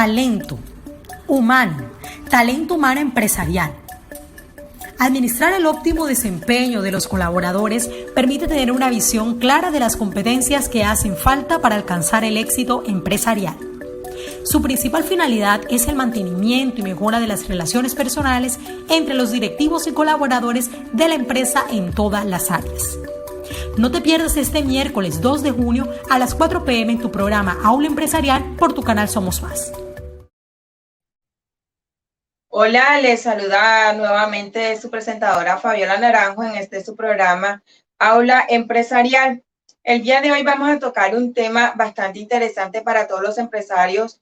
Talento humano empresarial. Administrar el óptimo desempeño de los colaboradores permite tener una visión clara de las competencias que hacen falta para alcanzar el éxito empresarial. Su principal finalidad es el mantenimiento y mejora de las relaciones personales entre los directivos y colaboradores de la empresa en todas las áreas. No te pierdas este miércoles 2 de junio a las 4 p.m. en tu programa Aula Empresarial por tu canal Somos Más. Hola, les saluda nuevamente su presentadora Fabiola Naranjo en su programa Aula Empresarial. El día de hoy vamos a tocar un tema bastante interesante para todos los empresarios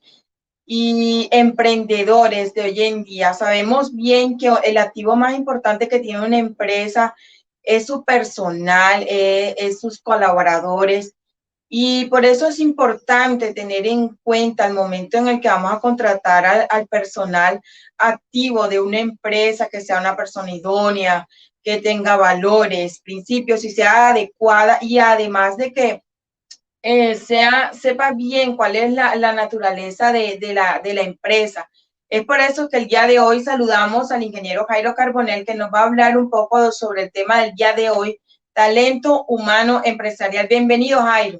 y emprendedores de hoy en día. Sabemos bien que el activo más importante que tiene una empresa es su personal, es sus colaboradores. Y por eso es importante tener en cuenta el momento en el que vamos a contratar al personal activo de una empresa, que sea una persona idónea, que tenga valores, principios y sea adecuada, y además de que sepa bien cuál es la naturaleza de la empresa. Es por eso que el día de hoy saludamos al ingeniero Jairo Carbonell, que nos va a hablar un poco sobre el tema del día de hoy, talento humano empresarial. Bienvenido, Jairo.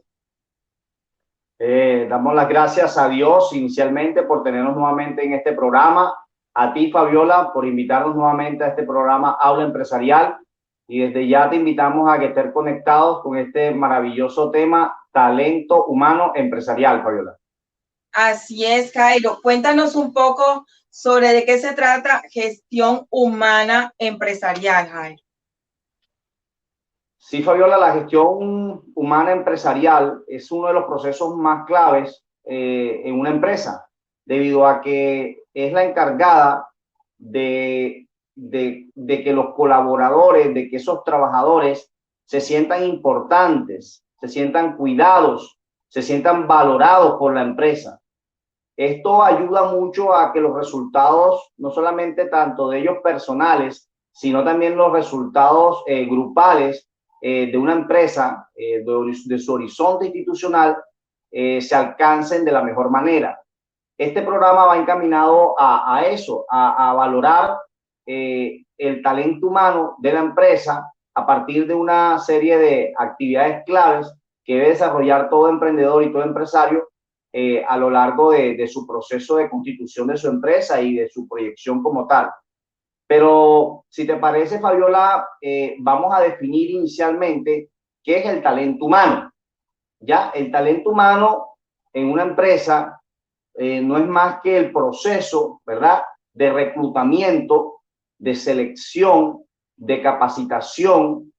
Damos las gracias a Dios inicialmente por tenernos nuevamente en este programa, a ti Fabiola por invitarnos nuevamente a este programa Aula Empresarial, y desde ya te invitamos a que estén conectados con este maravilloso tema, talento humano empresarial, Fabiola. Así es, Jairo. Cuéntanos un poco sobre de qué se trata gestión humana empresarial, Jairo. Sí, Fabiola, la gestión humana empresarial es uno de los procesos más claves en una empresa, debido a que es la encargada de que los colaboradores, de que esos trabajadores se sientan importantes, se sientan cuidados, se sientan valorados por la empresa. Esto ayuda mucho a que los resultados, no solamente tanto de ellos personales, sino también los resultados grupales de una empresa, de su horizonte institucional, se alcancen de la mejor manera. Este programa va encaminado a eso, a valorar el talento humano de la empresa a partir de una serie de actividades claves que debe desarrollar todo emprendedor y todo empresario a lo largo de su proceso de constitución de su empresa y de su proyección como tal. Pero si te parece, Fabiola, vamos a definir inicialmente qué es el talento humano. Ya, el talento humano en una empresa no es más que el proceso, ¿verdad?, de reclutamiento, de selección, de capacitación,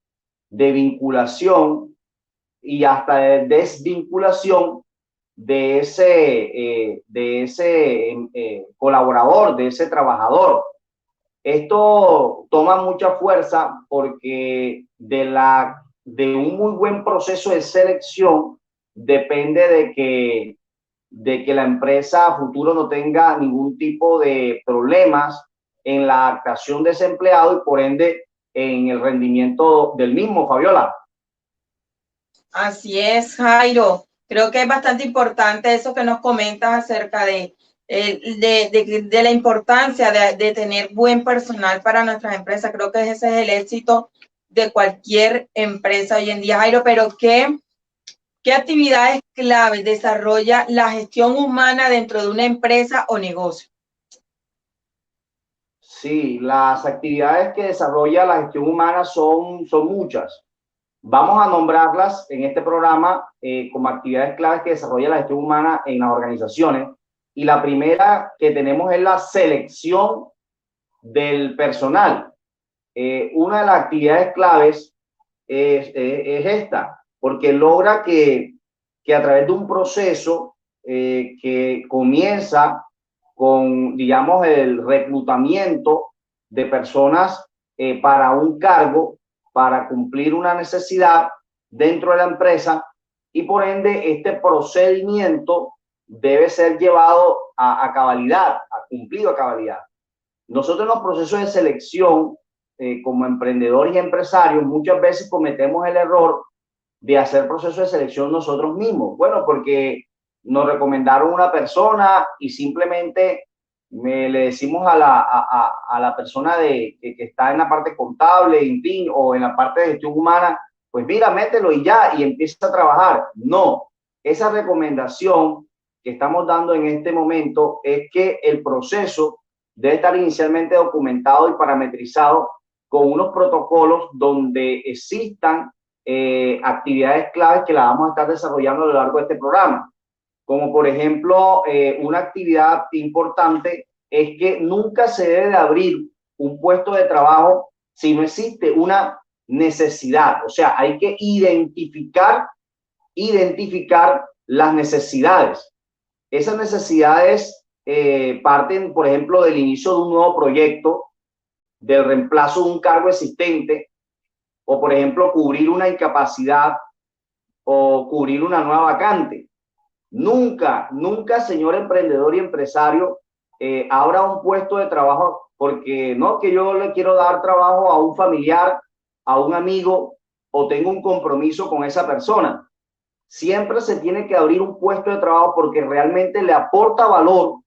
de vinculación y hasta de desvinculación de ese colaborador, de ese trabajador. Esto toma mucha fuerza porque de un muy buen proceso de selección depende de que la empresa a futuro no tenga ningún tipo de problemas en la adaptación de ese empleado y por ende en el rendimiento del mismo, Fabiola. Así es, Jairo. Creo que es bastante importante eso que nos comentas acerca de la importancia de tener buen personal para nuestras empresas. Creo que ese es el éxito de cualquier empresa hoy en día, Jairo. Pero ¿qué actividades claves desarrolla la gestión humana dentro de una empresa o negocio? Sí, las actividades que desarrolla la gestión humana son muchas. Vamos a nombrarlas en este programa como actividades claves que desarrolla la gestión humana en las organizaciones. Y la primera que tenemos es la selección del personal. Una de las actividades claves es esta, porque logra que a través de un proceso que comienza con, digamos, el reclutamiento de personas para un cargo, para cumplir una necesidad dentro de la empresa, y por ende este procedimiento debe ser llevado a cabalidad, a cumplido a cabalidad. Nosotros en los procesos de selección, como emprendedores y empresarios, muchas veces cometemos el error de hacer procesos de selección nosotros mismos. Bueno, porque nos recomendaron una persona y simplemente le decimos a la persona que está en la parte contable, en fin, o en la parte de gestión humana, pues mira, mételo y ya, y empieza a trabajar. No, esa recomendación que estamos dando en este momento es que el proceso debe estar inicialmente documentado y parametrizado con unos protocolos donde existan actividades claves que las vamos a estar desarrollando a lo largo de este programa. Como por ejemplo, una actividad importante es que nunca se debe de abrir un puesto de trabajo si no existe una necesidad. O sea, hay que identificar las necesidades. Esas necesidades parten, por ejemplo, del inicio de un nuevo proyecto, del reemplazo de un cargo existente, o por ejemplo, cubrir una incapacidad o cubrir una nueva vacante. Nunca, señor emprendedor y empresario, abra un puesto de trabajo porque no que yo le quiero dar trabajo a un familiar, a un amigo o tengo un compromiso con esa persona. Siempre se tiene que abrir un puesto de trabajo porque realmente le aporta valor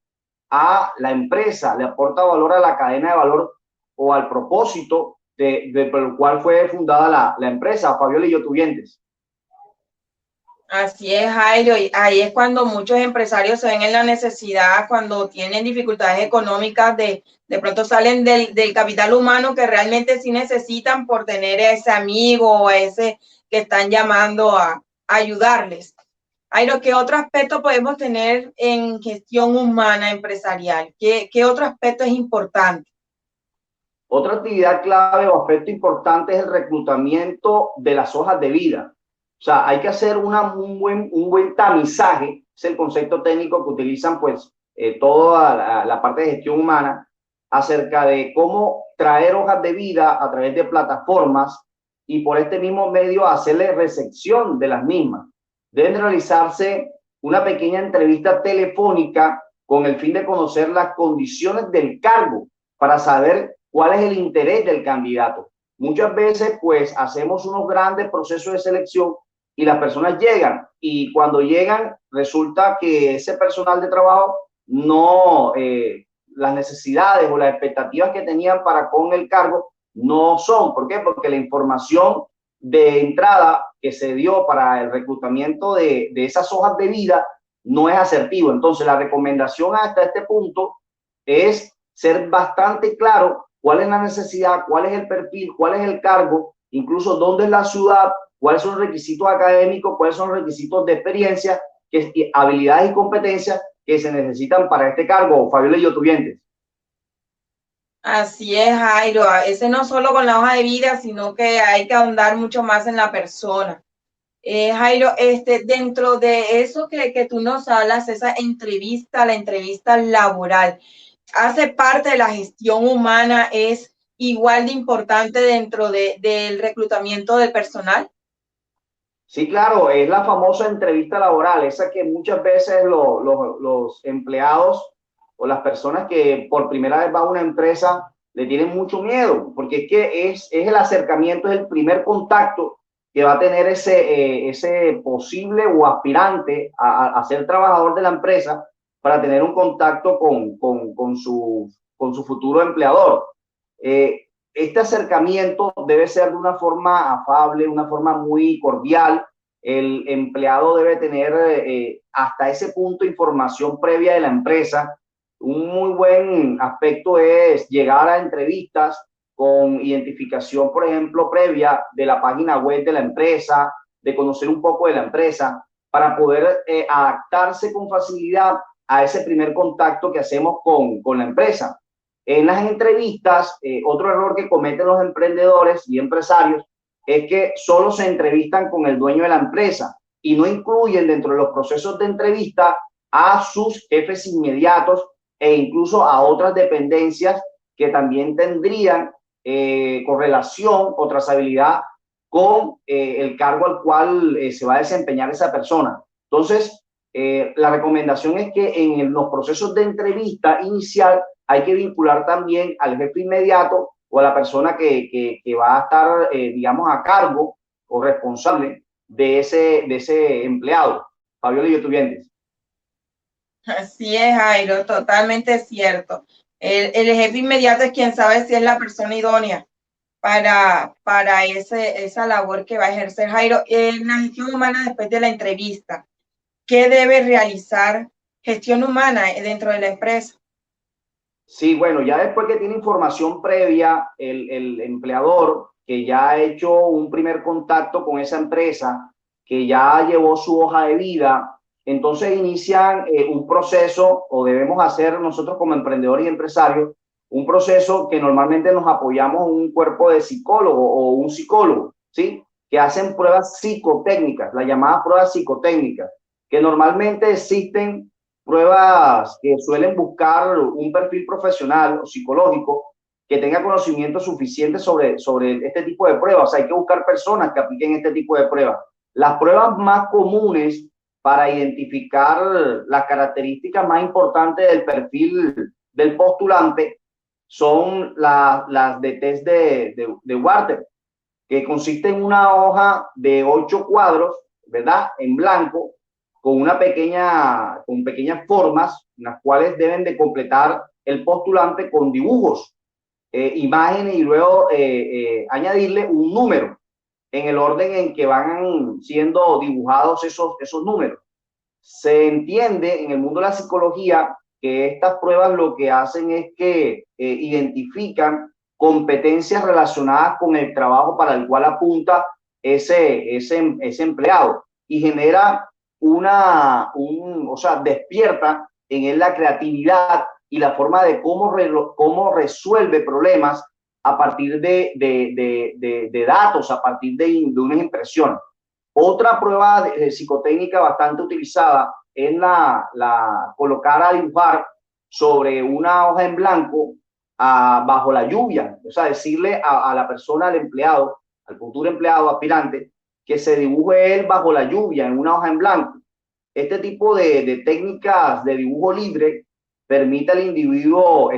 a la empresa, le aporta valor a la cadena de valor o al propósito por el cual fue fundada la empresa, Fabiola y Yotuvientes. Así es, Jairo, y ahí es cuando muchos empresarios se ven en la necesidad, cuando tienen dificultades económicas, de pronto salen del capital humano que realmente sí necesitan por tener a ese amigo o a ese que están llamando a ayudarles. Jairo, ¿qué otro aspecto podemos tener en gestión humana empresarial? ¿Qué otro aspecto es importante? Otra actividad clave o aspecto importante es el reclutamiento de las hojas de vida. O sea, hay que hacer un buen tamizaje, es el concepto técnico que utilizan pues toda la parte de gestión humana, acerca de cómo traer hojas de vida a través de plataformas y por este mismo medio hacerle recepción de las mismas. Deben realizarse una pequeña entrevista telefónica con el fin de conocer las condiciones del cargo para saber cuál es el interés del candidato. Muchas veces pues hacemos unos grandes procesos de selección y las personas llegan y cuando llegan resulta que ese personal de trabajo no, las necesidades o las expectativas que tenían para con el cargo no son. ¿Por qué? Porque la información de entrada que se dio para el reclutamiento de esas hojas de vida no es asertivo. Entonces la recomendación hasta este punto es ser bastante claro cuál es la necesidad, cuál es el perfil, cuál es el cargo, incluso dónde es la ciudad, cuáles son los requisitos académicos, cuáles son los requisitos de experiencia, habilidades y competencias que se necesitan para este cargo, Fabiola y Yotuvientes. Así es, Jairo. Ese no solo con la hoja de vida, sino que hay que ahondar mucho más en la persona. Jairo, dentro de eso que tú nos hablas, esa entrevista, la entrevista laboral, hace parte de la gestión humana, es igual de importante dentro del reclutamiento del personal. Sí, claro, es la famosa entrevista laboral, esa que muchas veces los empleados o las personas que por primera vez van a una empresa le tienen mucho miedo, porque es que es el acercamiento, es el primer contacto que va a tener ese posible o aspirante a ser trabajador de la empresa para tener un contacto con su futuro empleador. Este acercamiento debe ser de una forma afable, una forma muy cordial. El empleado debe tener hasta ese punto información previa de la empresa. Un muy buen aspecto es llegar a entrevistas con identificación, por ejemplo, previa de la página web de la empresa, de conocer un poco de la empresa, para poder adaptarse con facilidad a ese primer contacto que hacemos con la empresa. En las entrevistas, otro error que cometen los emprendedores y empresarios es que solo se entrevistan con el dueño de la empresa y no incluyen dentro de los procesos de entrevista a sus jefes inmediatos e incluso a otras dependencias que también tendrían correlación o trazabilidad con el cargo al cual se va a desempeñar esa persona. Entonces, la recomendación es que en los procesos de entrevista inicial hay que vincular también al jefe inmediato o a la persona que va a estar, digamos, a cargo o responsable de ese empleado. Fabiola y Yotuvientes. Así es, Jairo, totalmente cierto. El jefe inmediato es quien sabe si es la persona idónea para esa labor que va a ejercer. Jairo, en la gestión humana después de la entrevista, ¿qué debe realizar gestión humana dentro de la empresa? Sí, bueno, ya después que tiene información previa, el empleador que ya ha hecho un primer contacto con esa empresa, que ya llevó su hoja de vida, entonces inician un proceso, o debemos hacer nosotros como emprendedores y empresarios, un proceso que normalmente nos apoyamos en un cuerpo de psicólogo o un psicólogo, ¿sí? Que hacen pruebas psicotécnicas, las llamadas pruebas psicotécnicas, que normalmente existen pruebas que suelen buscar un perfil profesional o psicológico que tenga conocimiento suficiente sobre este tipo de pruebas. O sea, hay que buscar personas que apliquen este tipo de pruebas. Las pruebas más comunes para identificar las características más importantes del perfil del postulante son las de test de Wharton, que consiste en una hoja de 8 cuadros, ¿verdad? En blanco, con pequeñas formas, las cuales deben de completar el postulante con dibujos, imágenes y luego añadirle un número en el orden en que van siendo dibujados esos números. Se entiende en el mundo de la psicología que estas pruebas lo que hacen es que identifican competencias relacionadas con el trabajo para el cual apunta ese empleado y genera o sea, despierta en él la creatividad y la forma de cómo resuelve problemas a partir de datos, a partir de unas impresiones. Otra prueba psicotécnica bastante utilizada es la colocar a dibujar sobre una hoja en blanco bajo la lluvia. O sea, decirle a la persona, al empleado, al futuro empleado aspirante, que se dibuje él bajo la lluvia en una hoja en blanco. Este tipo de técnicas de dibujo libre permite al individuo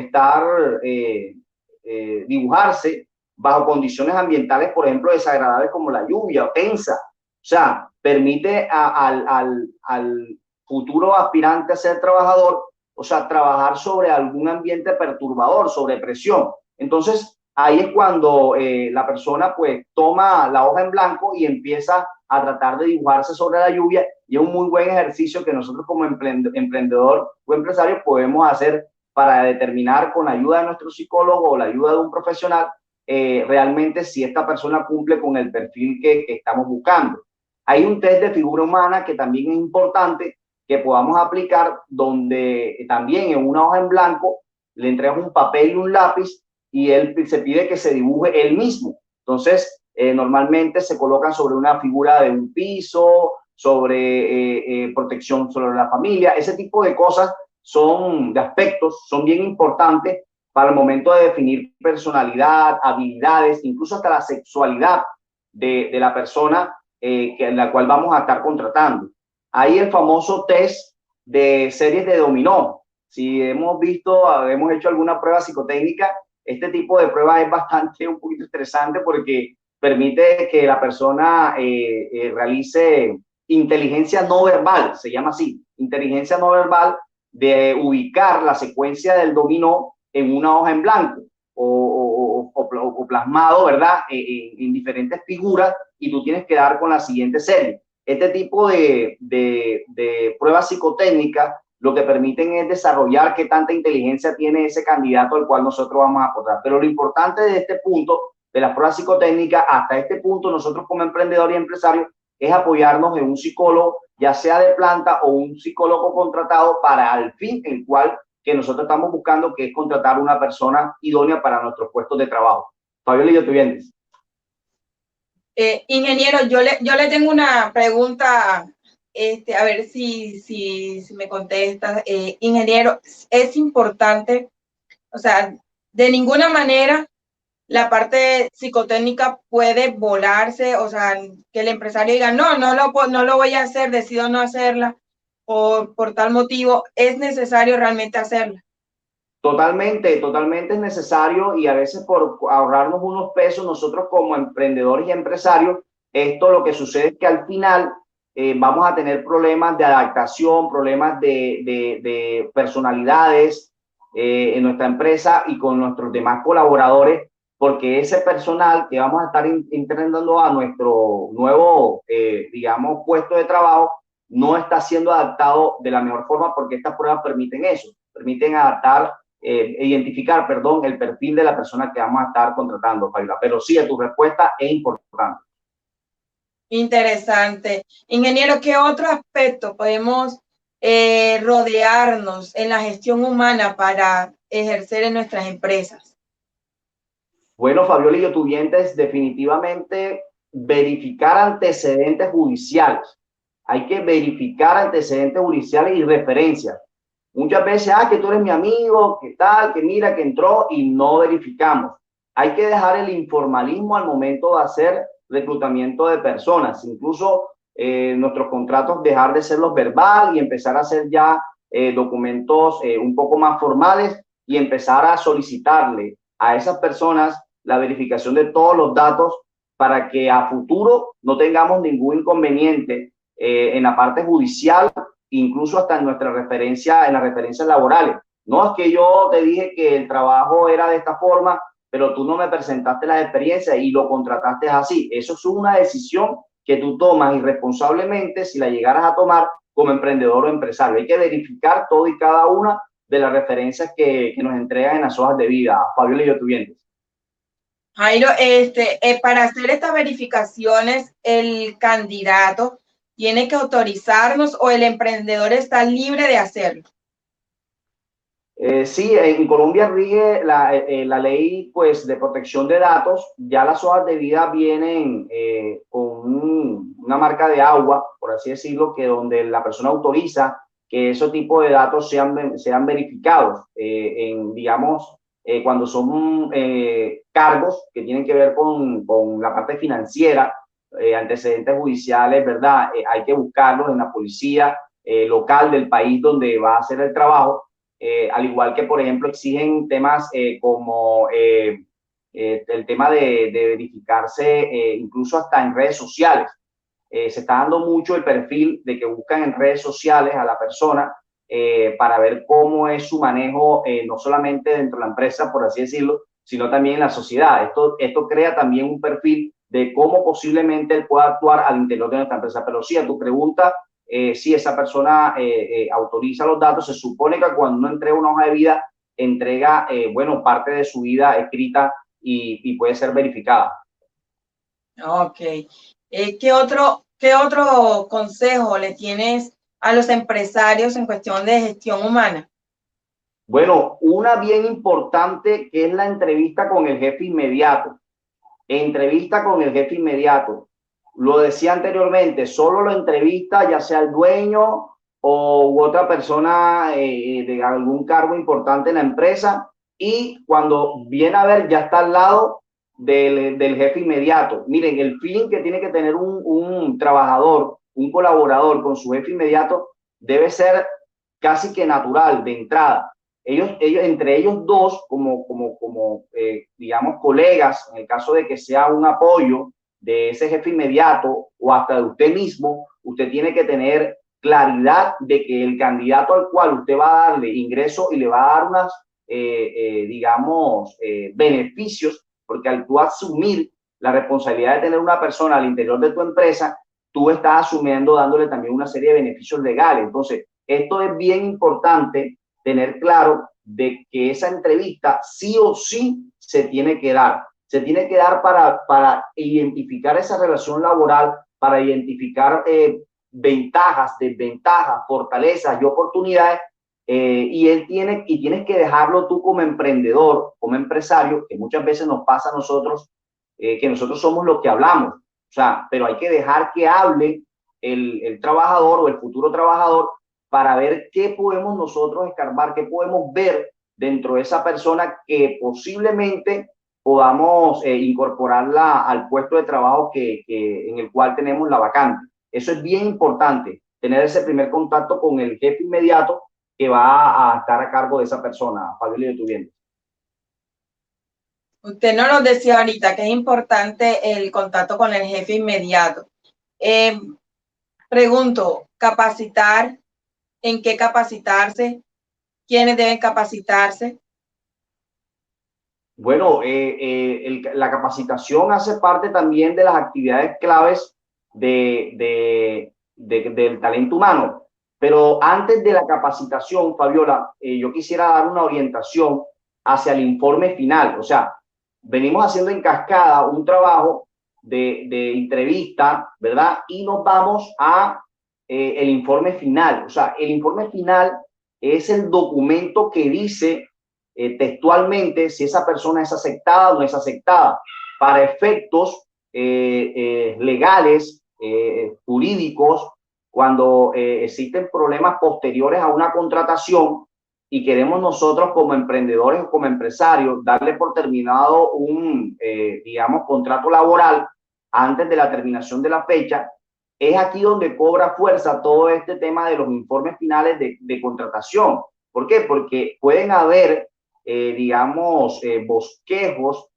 dibujarse bajo condiciones ambientales, por ejemplo, desagradables como la lluvia o tensa. O sea, permite al futuro aspirante a ser trabajador, o sea, trabajar sobre algún ambiente perturbador, sobre presión. Entonces, ahí es cuando la persona pues toma la hoja en blanco y empieza a tratar de dibujarse sobre la lluvia, y es un muy buen ejercicio que nosotros como emprendedor o empresario podemos hacer para determinar con la ayuda de nuestro psicólogo o la ayuda de un profesional realmente si esta persona cumple con el perfil que estamos buscando. Hay un test de figura humana que también es importante que podamos aplicar, donde también en una hoja en blanco le entregas un papel y un lápiz y él se pide que se dibuje él mismo. Entonces, normalmente se colocan sobre una figura de un piso, sobre protección sobre la familia. Ese tipo de cosas de aspectos, son bien importantes para el momento de definir personalidad, habilidades, incluso hasta la sexualidad de la persona en la cual vamos a estar contratando. Hay el famoso test de series de dominó. Si hemos hecho alguna prueba psicotécnica, este tipo de prueba es un poquito estresante porque permite que la persona realice inteligencia no verbal, se llama así, inteligencia no verbal, de ubicar la secuencia del dominó en una hoja en blanco o plasmado, ¿verdad? En diferentes figuras, y tú tienes que dar con la siguiente serie. Este tipo de pruebas psicotécnicas lo que permiten es desarrollar qué tanta inteligencia tiene ese candidato al cual nosotros vamos a aportar. Pero lo importante de este punto, de las pruebas psicotécnicas, hasta este punto nosotros como emprendedores y empresarios, es apoyarnos en un psicólogo, ya sea de planta o un psicólogo contratado para el fin el cual que nosotros estamos buscando, que es contratar una persona idónea para nuestros puestos de trabajo. Fabiola y yo, ¿tú ingeniero, yo le tengo una pregunta, a ver si me contestas. Ingeniero, es importante, o sea, de ninguna manera la parte psicotécnica puede volarse, o sea, que el empresario diga, no lo voy a hacer, decido no hacerla por tal motivo, es necesario realmente hacerla. Totalmente es necesario, y a veces por ahorrarnos unos pesos nosotros como emprendedores y empresarios, esto lo que sucede es que al final vamos a tener problemas de adaptación, problemas de personalidades en nuestra empresa y con nuestros demás colaboradores, porque ese personal que vamos a estar entrenando a nuestro nuevo, digamos, puesto de trabajo, no está siendo adaptado de la mejor forma, porque estas pruebas permiten eso, permiten adaptar, identificar, perdón, el perfil de la persona que vamos a estar contratando, Fabiola. Pero sí, tu respuesta es importante. Interesante. Ingeniero, ¿qué otro aspecto podemos rodearnos en la gestión humana para ejercer en nuestras empresas? Bueno, Fabiola y youtubers, definitivamente verificar antecedentes judiciales. Hay que verificar antecedentes judiciales y referencias. Muchas veces, que tú eres mi amigo, que tal, que mira, que entró, y no verificamos. Hay que dejar el informalismo al momento de hacer reclutamiento de personas. Incluso nuestros contratos, dejar de serlos verbal y empezar a hacer ya documentos un poco más formales, y empezar a solicitarle a esas personas la verificación de todos los datos, para que a futuro no tengamos ningún inconveniente en la parte judicial, incluso hasta en nuestra referencia, en las referencias laborales. No es que yo te dije que el trabajo era de esta forma, pero tú no me presentaste las experiencias y lo contrataste así. Eso es una decisión que tú tomas irresponsablemente, si la llegaras a tomar como emprendedor o empresario. Hay que verificar todo y cada una de las referencias que nos entregan en las hojas de vida, Fabiola y youtubers. Jairo, para hacer estas verificaciones, ¿el candidato tiene que autorizarnos o el emprendedor está libre de hacerlo? Sí, en Colombia rige la ley, pues, de protección de datos. Ya las hojas de vida vienen con una marca de agua, por así decirlo, que donde la persona autoriza que ese tipo de datos sean verificados digamos, cuando son cargos que tienen que ver con la parte financiera, antecedentes judiciales, ¿verdad? Hay que buscarlos en la policía local del país donde va a hacer el trabajo. Al igual que, por ejemplo, exigen temas como el tema de verificarse incluso hasta en redes sociales. Se está dando mucho el perfil de que buscan en redes sociales a la persona para ver cómo es su manejo, no solamente dentro de la empresa, por así decirlo, sino también en la sociedad. Esto crea también un perfil de cómo posiblemente él pueda actuar al interior de nuestra empresa. Pero sí, a tu pregunta, si esa persona autoriza los datos, se supone que cuando uno entrega una hoja de vida, entrega, bueno, parte de su vida escrita y puede ser verificada. Ok. ¿Qué otro consejo le tienes a los empresarios en cuestión de gestión humana? Bueno, una bien importante, que es la entrevista con el jefe inmediato. Entrevista con el jefe inmediato. Lo decía anteriormente, solo lo entrevista ya sea el dueño u otra persona de algún cargo importante en la empresa, y cuando viene a ver ya está al lado del jefe inmediato. Miren, el feeling que tiene que tener un trabajador, un colaborador con su jefe inmediato debe ser casi que natural de entrada. Entre ellos dos, digamos, colegas, en el caso de que sea un apoyo de ese jefe inmediato o hasta de usted mismo, usted tiene que tener claridad de que el candidato al cual usted va a darle ingreso y le va a dar unas, digamos, beneficios, porque al tú asumir la responsabilidad de tener una persona al interior de tu empresa, tú estás asumiendo, dándole también una serie de beneficios legales. Entonces, esto es bien importante, tener claro de que esa entrevista sí o sí se tiene que dar. Se tiene que dar para identificar esa relación laboral, para identificar ventajas, desventajas, fortalezas y oportunidades. Tienes que dejarlo tú como emprendedor, como empresario, que muchas veces nos pasa a nosotros, que nosotros somos los que hablamos. O sea, pero hay que dejar que hable el trabajador o el futuro trabajador, para ver qué podemos nosotros escarbar, qué podemos ver dentro de esa persona que posiblemente podamos incorporarla al puesto de trabajo en el cual tenemos la vacante. Eso es bien importante, tener ese primer contacto con el jefe inmediato que va a estar a cargo de esa persona, Fabiola youtubers. Usted no nos decía ahorita que es importante el contacto con el jefe inmediato. Pregunto, capacitar, ¿en qué capacitarse? ¿Quiénes deben capacitarse? Bueno, la capacitación hace parte también de las actividades claves del talento humano. Pero antes de la capacitación, Fabiola, yo quisiera dar una orientación hacia el informe final. O sea, venimos haciendo en cascada un trabajo de entrevista, ¿verdad? Y nos vamos a el informe final. O sea, el informe final es el documento que dice textualmente si esa persona es aceptada o no es aceptada para efectos legales, jurídicos, cuando existen problemas posteriores a una contratación y queremos nosotros como emprendedores o como empresarios darle por terminado un, digamos, contrato laboral antes de la terminación de la fecha, es aquí donde cobra fuerza todo este tema de los informes finales de contratación. ¿Por qué? Porque pueden haber digamos, bosquejos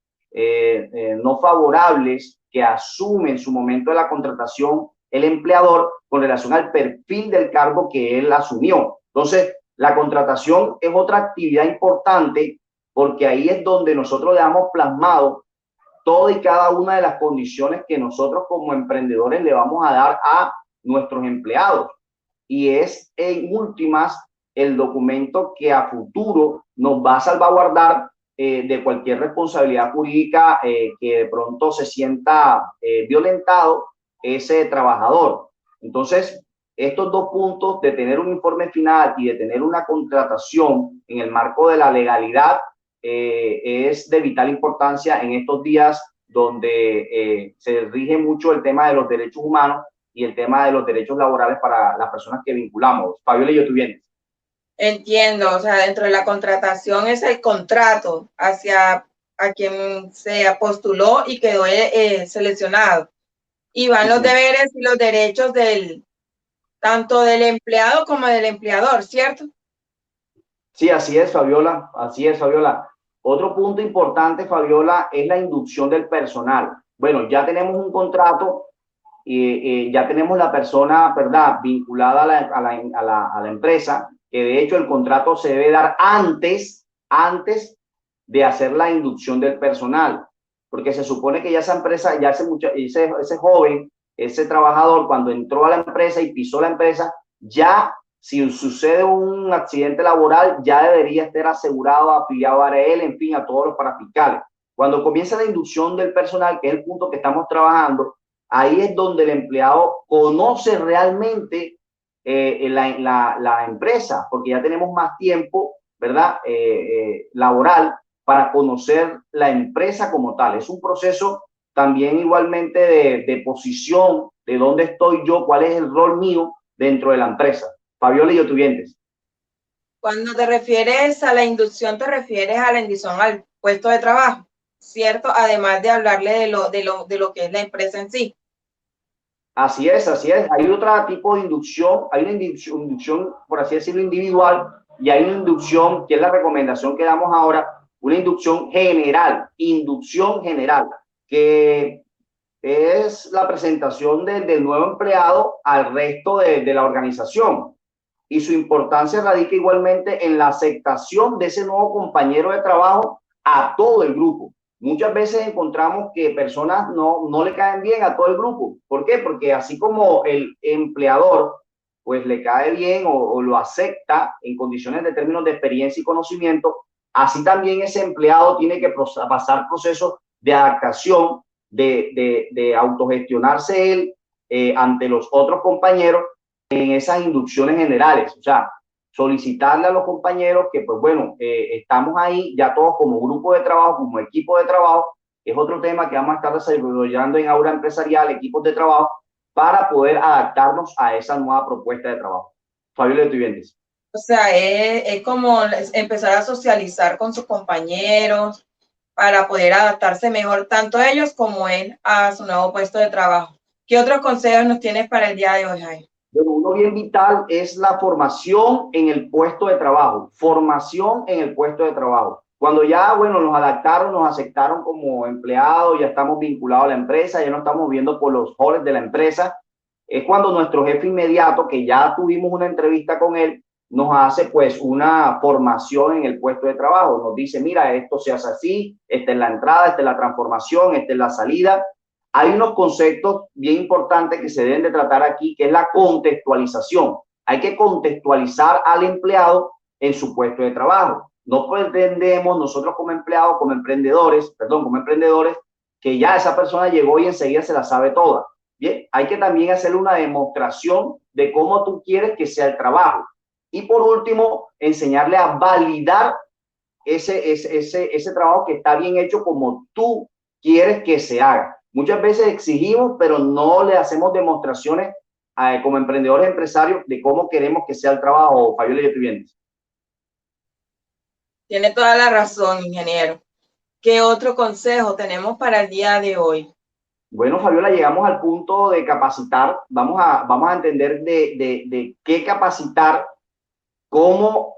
no favorables que asume en su momento de la contratación el empleador con relación al perfil del cargo que él asumió. Entonces, la contratación es otra actividad importante porque ahí es donde nosotros le damos plasmado toda y cada una de las condiciones que nosotros como emprendedores le vamos a dar a nuestros empleados. Y es en últimas el documento que a futuro nos va a salvaguardar de cualquier responsabilidad jurídica que de pronto se sienta violentado ese trabajador. Entonces, estos dos puntos de tener un informe final y de tener una contratación en el marco de la legalidad es de vital importancia en estos días donde se rige mucho el tema de los derechos humanos y el tema de los derechos laborales para las personas que vinculamos. Fabiola y yo, tú vienes. Entiendo, o sea, dentro de la contratación es el contrato hacia a quien se postuló y quedó seleccionado. Y van los deberes y los derechos tanto del empleado como del empleador, ¿cierto? Sí, así es, Fabiola, así es, Fabiola. Otro punto importante, Fabiola, es la inducción del personal. Bueno, ya tenemos un contrato y ya tenemos la persona, ¿verdad?, vinculada a la empresa, que de hecho el contrato se debe dar antes de hacer la inducción del personal, porque se supone que ya esa empresa, ya ese joven, ese trabajador, cuando entró a la empresa y pisó la empresa, ya si sucede un accidente laboral, ya debería estar asegurado, afiliado a él, en fin, a todos los parafiscales. Cuando comienza la inducción del personal, que es el punto que estamos trabajando, ahí es donde el empleado conoce realmente la empresa, porque ya tenemos más tiempo, ¿verdad? Laboral para conocer la empresa como tal. Es un proceso también igualmente de posición, de dónde estoy yo, cuál es el rol mío dentro de la empresa. Fabiola y yo, tuyentes. Cuando te refieres a la inducción, te refieres a la inducción al puesto de trabajo, ¿cierto? Además de hablarle de lo que es la empresa en sí. Así es, así es. Hay otro tipo de inducción, hay una inducción, por así decirlo, individual, y hay una inducción, que es la recomendación que damos ahora, una inducción general, que es la presentación del nuevo empleado al resto de la organización. Y su importancia radica igualmente en la aceptación de ese nuevo compañero de trabajo a todo el grupo. Muchas veces encontramos que personas no le caen bien a todo el grupo. ¿Por qué? Porque así como el empleador pues le cae bien o lo acepta en condiciones de términos de experiencia y conocimiento, así también ese empleado tiene que pasar procesos de adaptación, de autogestionarse él ante los otros compañeros en esas inducciones generales. O sea, solicitarle a los compañeros que, pues bueno, estamos ahí ya todos como grupo de trabajo, como equipo de trabajo. Es otro tema que vamos a estar desarrollando en Aula Empresarial, equipos de trabajo, para poder adaptarnos a esa nueva propuesta de trabajo. Fabiola de Tuyentes. O sea, es como empezar a socializar con sus compañeros para poder adaptarse mejor tanto ellos como él a su nuevo puesto de trabajo. ¿Qué otros consejos nos tienes para el día de hoy, Jaime? Bueno, uno bien vital es la formación en el puesto de trabajo. Formación en el puesto de trabajo. Cuando ya, bueno, nos adaptaron, nos aceptaron como empleados, ya estamos vinculados a la empresa, ya no estamos viendo por los roles de la empresa, es cuando nuestro jefe inmediato, que ya tuvimos una entrevista con él, nos hace pues una formación en el puesto de trabajo. Nos dice, mira, esto se hace así, esta es la entrada, esta es la transformación, esta es la salida. Hay unos conceptos bien importantes que se deben de tratar aquí, que es la contextualización. Hay que contextualizar al empleado en su puesto de trabajo. No pretendemos nosotros como empleados, como emprendedores, que ya esa persona llegó y enseguida se la sabe toda. Bien, hay que también hacerle una demostración de cómo tú quieres que sea el trabajo. Y por último, enseñarle a validar ese trabajo que está bien hecho como tú quieres que se haga. Muchas veces exigimos, pero no le hacemos demostraciones como emprendedores empresarios de cómo queremos que sea el trabajo, Fabiola y Viviendas. Tiene toda la razón, ingeniero. ¿Qué otro consejo tenemos para el día de hoy? Bueno, Fabiola, llegamos al punto de capacitar. Vamos a entender de qué capacitar, o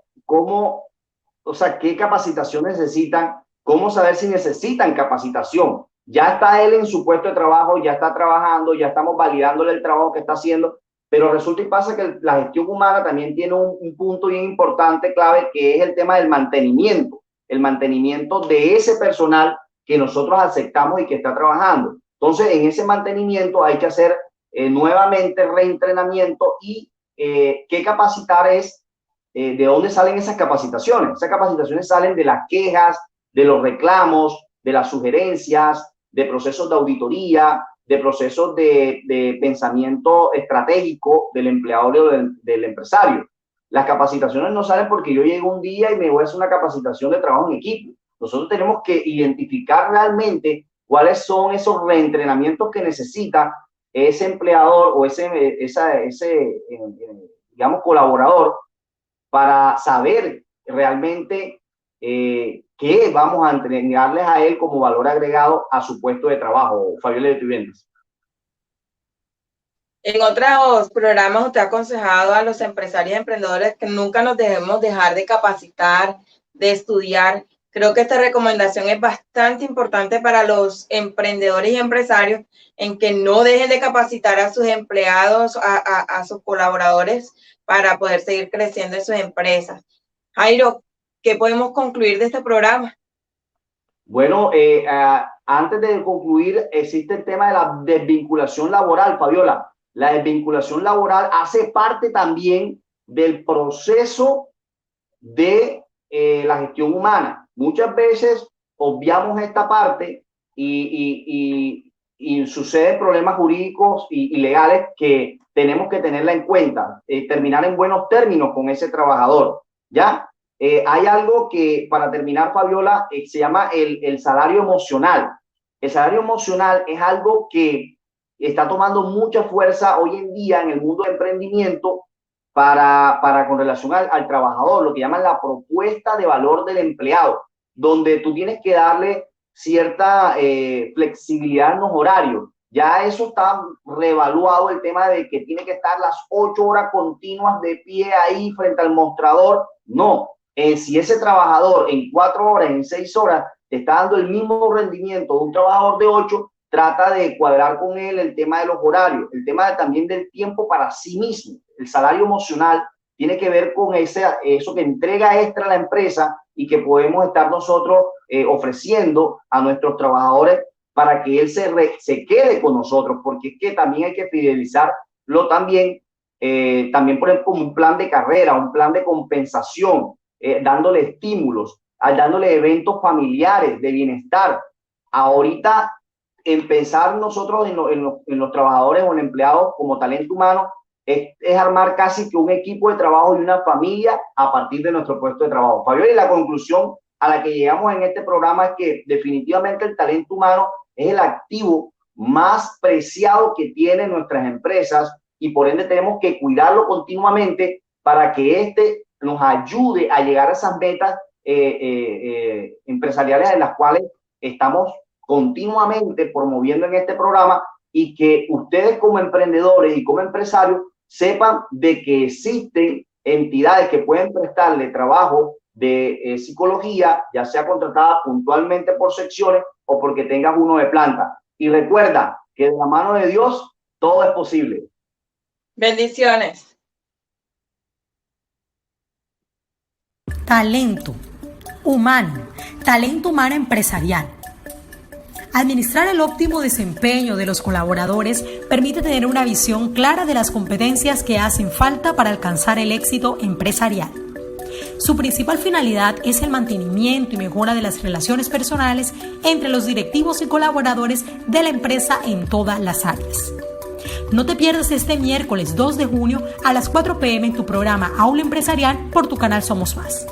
sea, qué capacitación necesitan, cómo saber si necesitan capacitación. Ya está él en su puesto de trabajo, ya está trabajando, ya estamos validándole el trabajo que está haciendo, pero resulta y pasa que la gestión humana también tiene un punto bien importante, clave, que es el tema del mantenimiento, el mantenimiento de ese personal que nosotros aceptamos y que está trabajando. Entonces, en ese mantenimiento hay que hacer nuevamente reentrenamiento y qué capacitar es de dónde salen esas capacitaciones. Esas capacitaciones salen de las quejas, de los reclamos, de las sugerencias, de procesos de auditoría, de procesos de pensamiento estratégico del empleador o del empresario. Las capacitaciones no salen porque yo llego un día y me voy a hacer una capacitación de trabajo en equipo. Nosotros tenemos que identificar realmente cuáles son esos reentrenamientos que necesita ese empleador o ese digamos, colaborador para saber realmente qué vamos a entregarles a él como valor agregado a su puesto de trabajo. Fabiola de Viviendas. En otros programas usted ha aconsejado a los empresarios y emprendedores que nunca nos debemos dejar de capacitar, de estudiar. Creo que esta recomendación es bastante importante para los emprendedores y empresarios en que no dejen de capacitar a sus empleados, a sus colaboradores para poder seguir creciendo en sus empresas. Jairo, ¿qué podemos concluir de este programa? Bueno, antes de concluir, existe el tema de la desvinculación laboral, Fabiola. La desvinculación laboral hace parte también del proceso de la gestión humana. Muchas veces obviamos esta parte y suceden problemas jurídicos y legales que tenemos que tenerla en cuenta, terminar en buenos términos con ese trabajador, ¿ya? Hay algo que, para terminar, Fabiola, se llama el salario emocional. El salario emocional es algo que está tomando mucha fuerza hoy en día en el mundo del emprendimiento con relación al trabajador, lo que llaman la propuesta de valor del empleado, donde tú tienes que darle cierta flexibilidad en los horarios. Ya eso está reevaluado, el tema de que tiene que estar las 8 horas continuas de pie ahí frente al mostrador. No, si ese trabajador en 4 horas, en 6 horas, te está dando el mismo rendimiento de un trabajador de 8, trata de cuadrar con él el tema de los horarios, el tema también del tiempo para sí mismo. El salario emocional tiene que ver con eso que entrega extra a la empresa y que podemos estar nosotros ofreciendo a nuestros trabajadores para que él se quede con nosotros, porque es que también hay que fidelizarlo también por ejemplo, como un plan de carrera, un plan de compensación, dándole estímulos, dándole eventos familiares de bienestar. Ahorita, pensar nosotros en los trabajadores o en empleados como talento humano es armar casi que un equipo de trabajo y una familia a partir de nuestro puesto de trabajo. Fabiola, y la conclusión a la que llegamos en este programa es que definitivamente el talento humano es el activo más preciado que tienen nuestras empresas y por ende tenemos que cuidarlo continuamente para que nos ayude a llegar a esas metas empresariales en las cuales estamos continuamente promoviendo en este programa, y que ustedes como emprendedores y como empresarios sepan de que existen entidades que pueden prestarle trabajo de psicología, ya sea contratada puntualmente por secciones o porque tengas uno de planta. Y recuerda que de la mano de Dios todo es posible. Bendiciones. Talento humano empresarial. Administrar el óptimo desempeño de los colaboradores permite tener una visión clara de las competencias que hacen falta para alcanzar el éxito empresarial. Su principal finalidad es el mantenimiento y mejora de las relaciones personales entre los directivos y colaboradores de la empresa en todas las áreas. No te pierdas este miércoles 2 de junio a las 4 p.m. en tu programa Aula Empresarial por tu canal Somos Más.